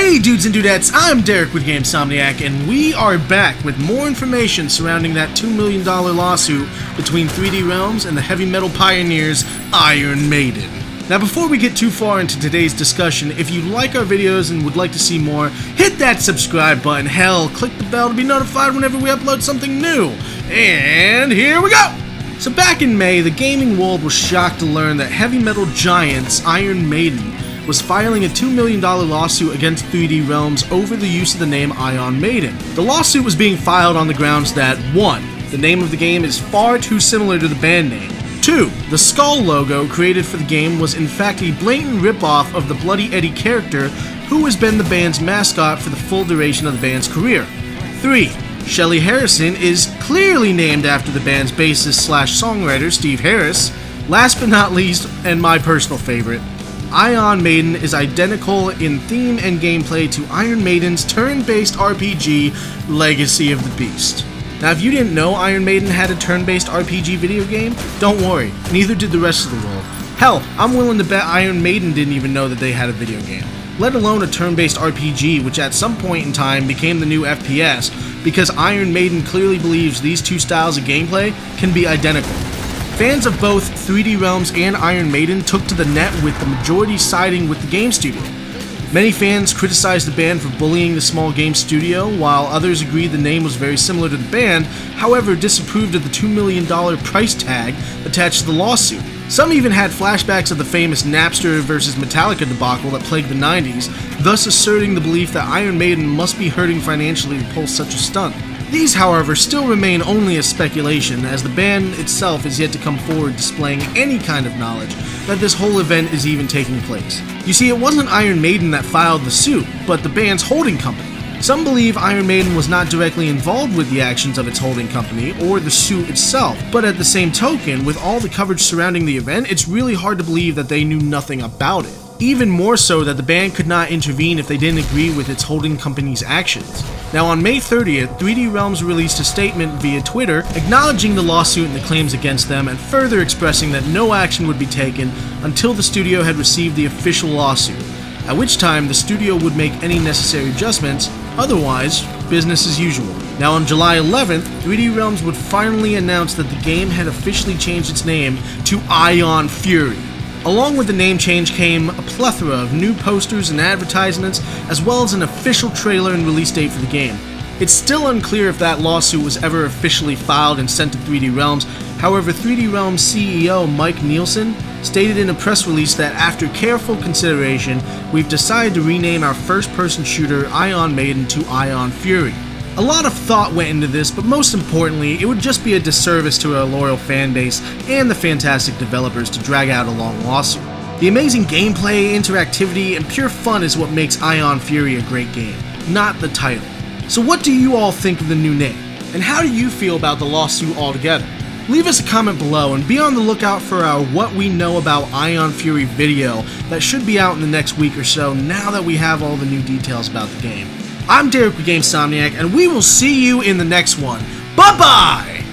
Hey dudes and dudettes, I'm Derek with GameSomniac, and we are back with more information surrounding that $2 million lawsuit between 3D Realms and the heavy metal pioneers Iron Maiden. Now before we get too far into today's discussion, if you like our videos and would like to see more, hit that subscribe button, hell, click the bell to be notified whenever we upload something new. And here we go! So back in May, the gaming world was shocked to learn that heavy metal giants Iron Maiden was filing a $2 million lawsuit against 3D Realms over the use of the name Iron Maiden. The lawsuit was being filed on the grounds that 1. The name of the game is far too similar to the band name. 2. The skull logo created for the game was in fact a blatant ripoff of the Bloody Eddie character who has been the band's mascot for the full duration of the band's career. 3. Shelly Harrison is clearly named after the band's bassist/songwriter Steve Harris. Last but not least, and my personal favorite, Iron Maiden is identical in theme and gameplay to Iron Maiden's turn-based RPG, Legacy of the Beast. Now if you didn't know Iron Maiden had a turn-based RPG video game, don't worry, neither did the rest of the world. Hell, I'm willing to bet Iron Maiden didn't even know that they had a video game, let alone a turn-based RPG, which at some point in time became the new FPS, because Iron Maiden clearly believes these two styles of gameplay can be identical. Fans of both 3D Realms and Iron Maiden took to the net with the majority siding with the game studio. Many fans criticized the band for bullying the small game studio, while others agreed the name was very similar to the band, however disapproved of the $2 million price tag attached to the lawsuit. Some even had flashbacks of the famous Napster vs. Metallica debacle that plagued the 90s, thus asserting the belief that Iron Maiden must be hurting financially to pull such a stunt. These, however, still remain only a speculation, as the band itself is yet to come forward displaying any kind of knowledge that this whole event is even taking place. You see, it wasn't Iron Maiden that filed the suit, but the band's holding company. Some believe Iron Maiden was not directly involved with the actions of its holding company or the suit itself, but at the same token, with all the coverage surrounding the event, it's really hard to believe that they knew nothing about it. Even more so that the band could not intervene if they didn't agree with its holding company's actions. Now on May 30th, 3D Realms released a statement via Twitter acknowledging the lawsuit and the claims against them, and further expressing that no action would be taken until the studio had received the official lawsuit, at which time the studio would make any necessary adjustments, otherwise, business as usual. Now on July 11th, 3D Realms would finally announce that the game had officially changed its name to Ion Fury. Along with the name change came a plethora of new posters and advertisements, as well as an official trailer and release date for the game. It's still unclear if that lawsuit was ever officially filed and sent to 3D Realms, however 3D Realms CEO Mike Nielsen stated in a press release that after careful consideration, we've decided to rename our first-person shooter Iron Maiden to Ion Fury. A lot of thought went into this, but most importantly, it would just be a disservice to our loyal fan base and the fantastic developers to drag out a long lawsuit. The amazing gameplay, interactivity, and pure fun is what makes Ion Fury a great game, not the title. So what do you all think of the new name? And how do you feel about the lawsuit altogether? Leave us a comment below and be on the lookout for our What We Know About Ion Fury video that should be out in the next week or so now that we have all the new details about the game. I'm Derek with GameSomniac, and we will see you in the next one. Bye-bye!